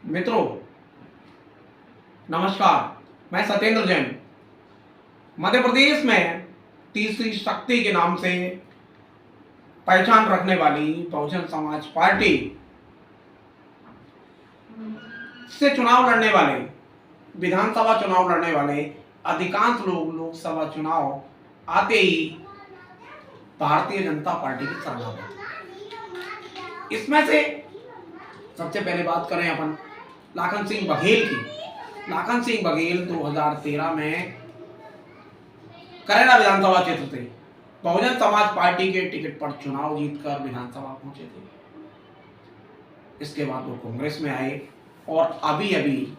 मित्रों नमस्कार, मैं सत्येंद्र जैन। मध्य प्रदेश में तीसरी शक्ति के नाम से पहचान रखने वाली बहुजन समाज पार्टी से चुनाव लड़ने वाले, विधानसभा चुनाव लड़ने वाले अधिकांश लोग लोकसभा चुनाव आते ही भारतीय जनता पार्टी की शरण आते। इसमें से सबसे पहले बात करें अपन लाखन सिंह बघेल की। लाखन सिंह बघेल 2013 में करेला विधानसभा क्षेत्र से बहुजन समाज पार्टी के टिकट पर चुनाव जीतकर विधानसभा पहुंचे थे। इसके बाद वो कांग्रेस में आए और अभी अभी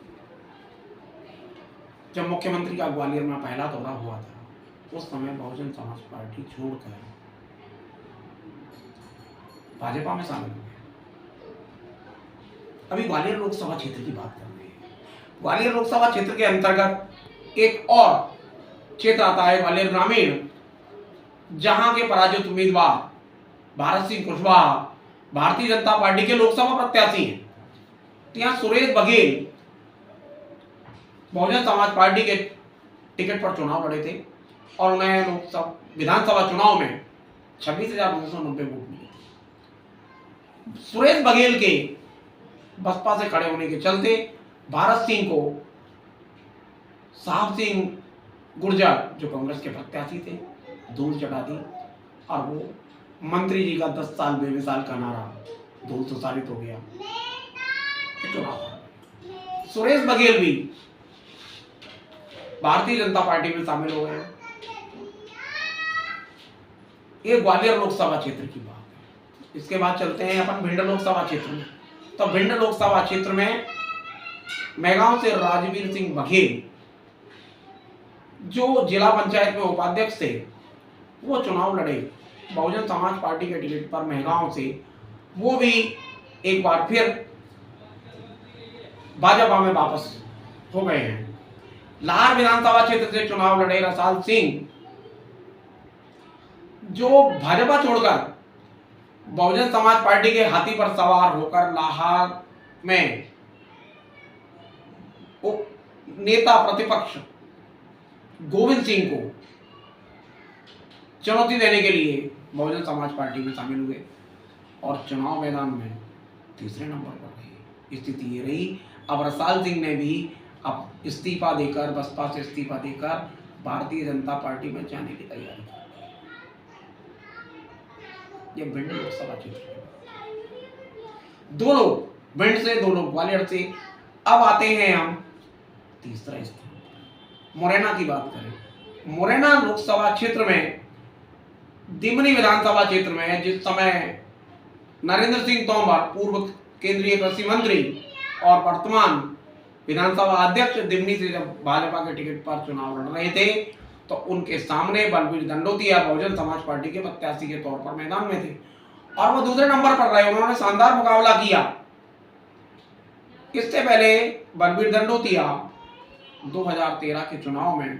जब मुख्यमंत्री का ग्वालियर में पहला दौरा हुआ था उस समय बहुजन समाज पार्टी छोड़कर भाजपा में शामिल हुए। अभी ग्वालियर लोकसभा क्षेत्र की बात कर रहे हैं। ग्वालियर लोकसभा क्षेत्र के अंतर्गत एक और क्षेत्र आता है ग्वालियर ग्रामीण, जहां के पराजित उम्मीदवार भारत सिंह कुशवाहा भारतीय जनता पार्टी के लोकसभा प्रत्याशी हैं। यहाँ सुरेश बघेल बहुजन समाज पार्टी के टिकट पर चुनाव लड़े थे और उन्हें लोकसभा विधानसभा चुनाव में 26,990 वोट मिले। सुरेश बघेल के बसपा से खड़े होने के चलते भारत सिंह को साहब सिंह गुर्जर जो कांग्रेस के प्रत्याशी थे धूल चढ़ा दी और वो मंत्री जी का 10 साल बेमिसाल का नारा धूल सुसारित हो गया। सुरेश बघेल भी भारतीय जनता पार्टी में शामिल हो गए। ये ग्वालियर लोकसभा क्षेत्र की बात है। इसके बाद चलते हैं अपन भिंड लोकसभा क्षेत्र में। तो भिंड लोकसभा क्षेत्र में मेहगांव से राजवीर सिंह बघेल जो जिला पंचायत में उपाध्यक्ष थे वो चुनाव लड़े बहुजन समाज पार्टी के टिकट पर मेहगांव से। वो भी एक बार फिर भाजपा में वापस हो गए हैं। लाहौर विधानसभा क्षेत्र से चुनाव लड़े रसाल सिंह जो भाजपा छोड़कर बहुजन समाज पार्टी के हाथी पर सवार होकर लाहौर में नेता प्रतिपक्ष गोविंद सिंह को चुनौती देने के लिए बहुजन समाज पार्टी में शामिल हुए और चुनाव मैदान में तीसरे नंबर पर रहे। स्थिति ये रही। अब रसाल सिंह ने भी अब इस्तीफा देकर, बसपा से इस्तीफा देकर भारतीय जनता पार्टी में जाने की तैयारी कर रहे हैं। ये भिंड लोकसभा क्षेत्र दो लोग भिंड से, दो लोग ग्वालियर से। अब आते हैं हम तीसरा स्थान मुरैना की बात करें। मुरैना लोकसभा क्षेत्र में दिमनी विधानसभा क्षेत्र में जिस समय नरेंद्र सिंह तोमर पूर्व केंद्रीय कृषि मंत्री और वर्तमान विधानसभा अध्यक्ष दिमनी से जब भाजपा के टिकट पर चुनाव लड़ रहे थे तो उनके सामने बलबीर दंडोतिया बहुजन समाज पार्टी के प्रत्याशी के तौर पर मैदान में थे और वो दूसरे नंबर पर रहे। उन्होंने शानदार मुकाबला किया। इससे पहले बलबीर दंडोतिया 2013 के चुनाव में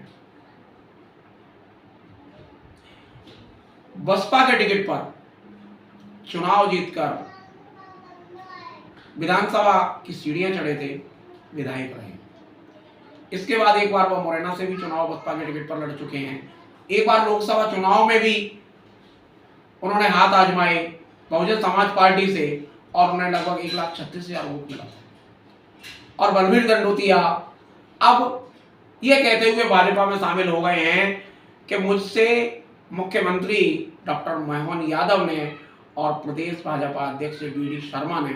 बसपा के टिकट पर चुनाव जीतकर विधानसभा की सीढ़ियां चढ़े थे, विधायक रहे। इसके बाद एक बार वो मुरैना से भी चुनाव बसपा के टिकट पर लड़ चुके हैं। एक बार लोकसभा चुनाव में भी उन्होंने हाथ आजमाए बहुजन समाज पार्टी से और उन्हें लगभग 1,36,000 वोट मिला था। और बलबीर दंडोतिया अब ये कहते हुए भाजपा में शामिल हो गए हैं कि मुझसे मुख्यमंत्री डॉक्टर मोहन यादव ने और प्रदेश भाजपा अध्यक्ष बीडी शर्मा ने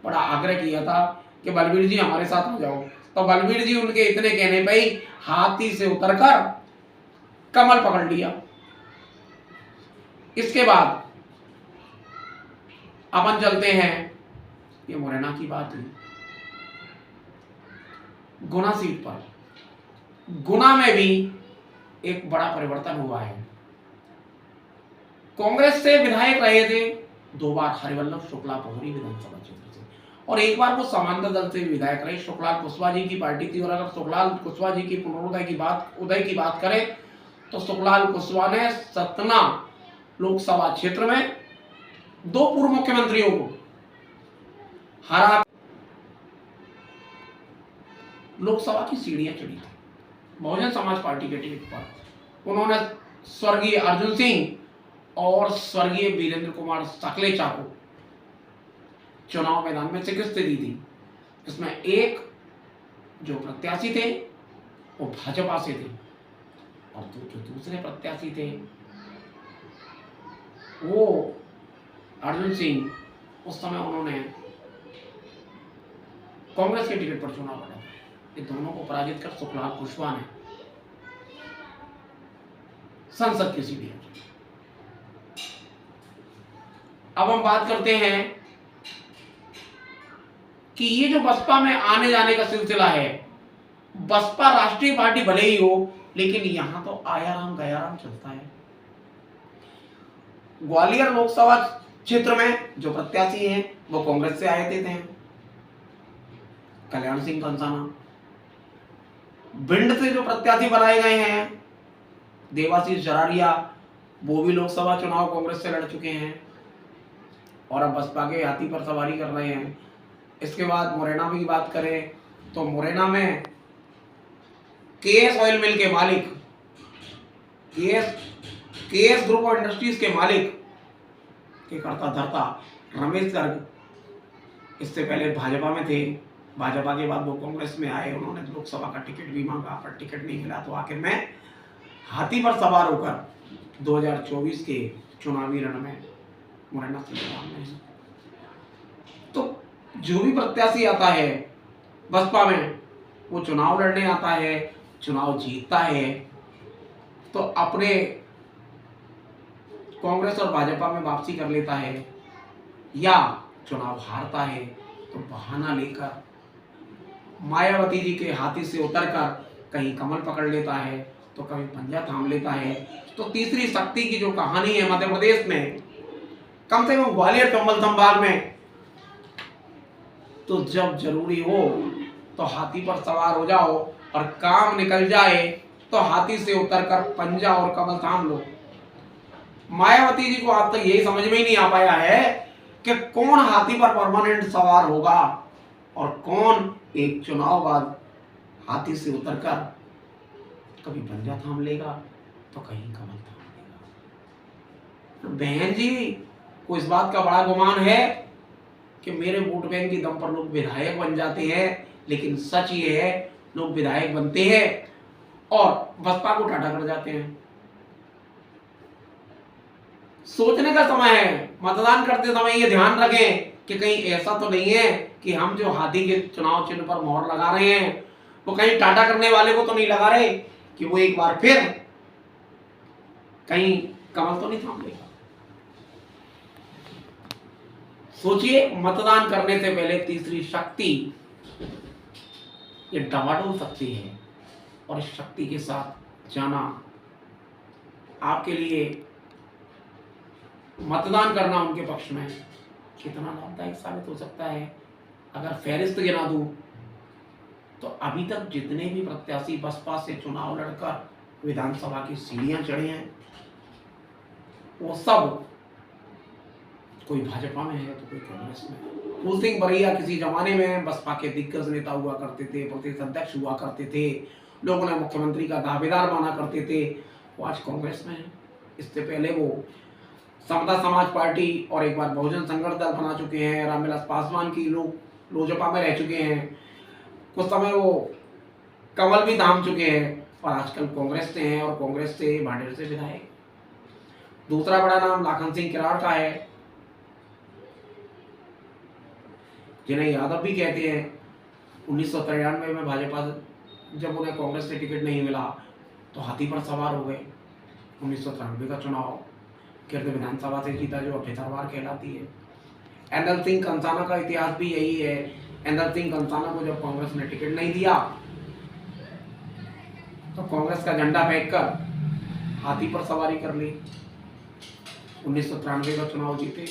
बड़ा आग्रह किया था कि बलबीर जी हमारे साथ हो जाओ। तो बलबीर जी उनके इतने कहने पे ही हाथी से उतरकर कमल पकड़ लिया। इसके बाद अपन चलते हैं, ये मुरैना की बात हुई। गुना सीट पर, गुना में भी एक बड़ा परिवर्तन हुआ है। कांग्रेस से विधायक रहे थे 2 बार हरिवल्लभ शुक्ला पोहरी विधानसभा क्षेत्र से और एक बार वो समांतर दल से विधायक रहे। सुखलाल कुशवाहा जी की पार्टी थी और अगर सुखलाल कुशवाहा जी की पुनरुदय की बात करें तो सुखलाल कुशवाहा ने सतना लोकसभा क्षेत्र में 2 पूर्व मुख्यमंत्रियों को हरा लोकसभा की सीढ़ियां चढ़ी थी बहुजन समाज पार्टी के टिकट पर। उन्होंने स्वर्गीय अर्जुन सिंह और स्वर्गीय वीरेंद्र कुमार सकलेचा को चुनाव मैदान में शिकस्त दी थी। इसमें एक जो प्रत्याशी थे वो भाजपा से थे और जो दूसरे प्रत्याशी थे वो अर्जुन सिंह, उस समय उन्होंने कांग्रेस के टिकट पर चुनाव लड़ा। ये दोनों को पराजित कर सुखलाल कुशवाहा ने संसद की सीढ़ी। अब हम बात करते हैं कि ये जो बसपा में आने जाने का सिलसिला है, बसपा राष्ट्रीय पार्टी भले ही हो लेकिन यहां तो आया राम गया राम चलता है। ग्वालियर लोकसभा क्षेत्र में जो प्रत्याशी हैं वो कांग्रेस से आए थे कल्याण सिंह कंसाना। भिंड से जो प्रत्याशी बनाए गए हैं देवाशीष जरारिया, वो भी लोकसभा चुनाव कांग्रेस से लड़ चुके हैं और अब बसपा के हाथी पर सवारी कर रहे हैं। इसके बाद मुरैना की बात करें तो मुरैना में केएस ऑयल मिल के मालिक, केएस ग्रुप ऑफ इंडस्ट्रीज के मालिक के करता धरता रमेश गर्ग, इससे पहले भाजपा में थे। भाजपा के बाद वो कांग्रेस में आए, उन्होंने लोकसभा का टिकट भी मांगा पर टिकट नहीं मिला, तो आखिर में हाथी पर सवार होकर 2024 के चुनावी रण में मुरैना से मैदान। तो जो भी प्रत्याशी आता है बसपा में वो चुनाव लड़ने आता है, चुनाव जीतता है तो अपने कांग्रेस और भाजपा में वापसी कर लेता है, या चुनाव हारता है तो बहाना लेकर मायावती जी के हाथी से उतरकर कहीं कमल पकड़ लेता है तो कभी पंजा थाम लेता है। तो तीसरी शक्ति की जो कहानी है मध्य प्रदेश में, कम से कम ग्वालियर चंबल संभाग में, तो जब जरूरी हो तो हाथी पर सवार हो जाओ और काम निकल जाए तो हाथी से उतरकर पंजा और कमल थाम लो। मायावती जी को आज तक यही समझ में ही नहीं आ पाया है कि कौन हाथी पर परमानेंट सवार होगा और कौन एक चुनाव बाद हाथी से उतरकर कभी पंजा थाम लेगा तो कहीं कमल थाम लेगा। तो बहन जी को इस बात का बड़ा गुमान है कि मेरे वोट बैंक के दम पर लोग विधायक बन जाते हैं, लेकिन सच ये है लोग विधायक बनते हैं और बसपा को टाटा कर जाते हैं। सोचने का समय है, मतदान करते समय ये ध्यान रखें कि कहीं ऐसा तो नहीं है कि हम जो हाथी के चुनाव चिन्ह पर मोहर लगा रहे हैं वो कहीं टाटा करने वाले को तो नहीं लगा रहे कि वो एक बार फिर कहीं कमल तो नहीं थाम लेगा। सोचिए, मतदान करने से पहले तीसरी शक्ति ये डवाडोल शक्ति है और इस शक्ति के साथ जाना आपके लिए, मतदान करना उनके पक्ष में कितना लाभदायक साबित हो सकता है। अगर फहरिस्त गिना दूं तो अभी तक जितने भी प्रत्याशी बसपा से चुनाव लड़कर विधानसभा की सीढ़ियां चढ़े हैं वो सब कोई भाजपा में है तो कोई कांग्रेस में। फूल सिंह बरैया किसी जमाने में बसपा के दिग्गज नेता हुआ करते थे, प्रदेश अध्यक्ष हुआ करते थे, लोगों ने मुख्यमंत्री का दावेदार माना करते थे, वो आज कांग्रेस में है। इससे पहले वो समता समाज पार्टी और एक बार बहुजन संघर्ष दल बना चुके हैं, रामविलास पासवान की लोजपा में रह चुके हैं, कुछ समय वो कमल भी थाम चुके हैं और आजकल कांग्रेस से हैं और कांग्रेस से भाडेर से विधायक। दूसरा बड़ा नाम लाखन सिंह किरार का है, जिन्हें यादव भी कहते हैं। 1993 में भाजपा जब उन्हें कांग्रेस से टिकट नहीं मिला तो हाथी पर सवार हो गए। 1993 का चुनाव गिरद विधानसभा से जीता जो अभ्यथरवार कहलाती है। एंदल सिंह कंसाना का इतिहास भी यही है। एंदल सिंह कंसाना को जब कांग्रेस ने टिकट नहीं दिया तो कांग्रेस का झंडा फेंककर हाथी पर सवारी कर ली, 1993 का चुनाव जीते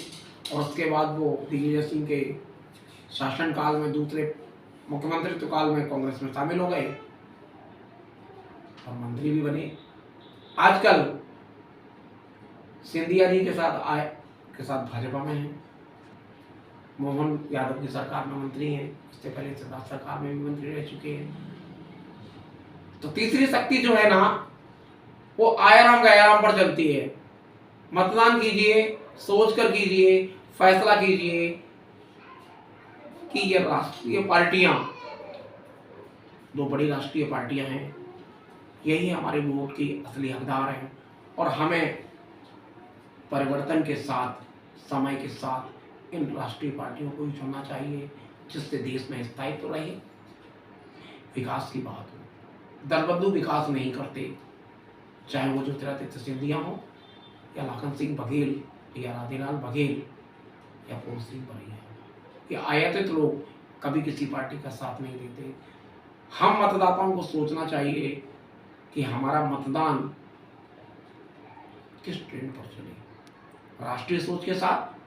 और उसके बाद वो दिग्विजय सिंह के शासनकाल में दूसरे मुख्यमंत्री काल में कांग्रेस में शामिल हो गए और मंत्री भी बने। आजकल सिंधिया जी के साथ भाजपा में हैं। मोहन यादव की सरकार में मंत्री हैं, इससे पहले शिवराज सरकार में भी मंत्री रह चुके हैं। तो तीसरी शक्ति जो है ना, वो आयाराम गयाराम पर चलती है। मतदान कीजिए, सोच कर कीजिए, फैसला कीजिए कि ये राष्ट्रीय पार्टियां, दो बड़ी राष्ट्रीय पार्टियां हैं, यही हमारे वोट की असली हकदार हैं और हमें परिवर्तन के साथ, समय के साथ इन राष्ट्रीय पार्टियों को ही चुनना चाहिए, जिससे देश में स्थायित्व तो रहे, विकास की बात हो। दलबदलू विकास नहीं करते, चाहे वो ज्योतिरादित्य सिंधिया हो या लाखन सिंह बघेल या राधेलाल बघेल या पूर्ण सिंह बरैया, ये आयातित लोग कभी किसी पार्टी का साथ नहीं देते। हम मतदाताओं को सोचना चाहिए कि हमारा मतदान किस ट्रेंड पर चले, राष्ट्रीय सोच के साथ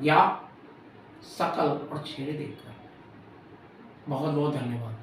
या शकल और चेहरे देखकर। बहुत बहुत धन्यवाद।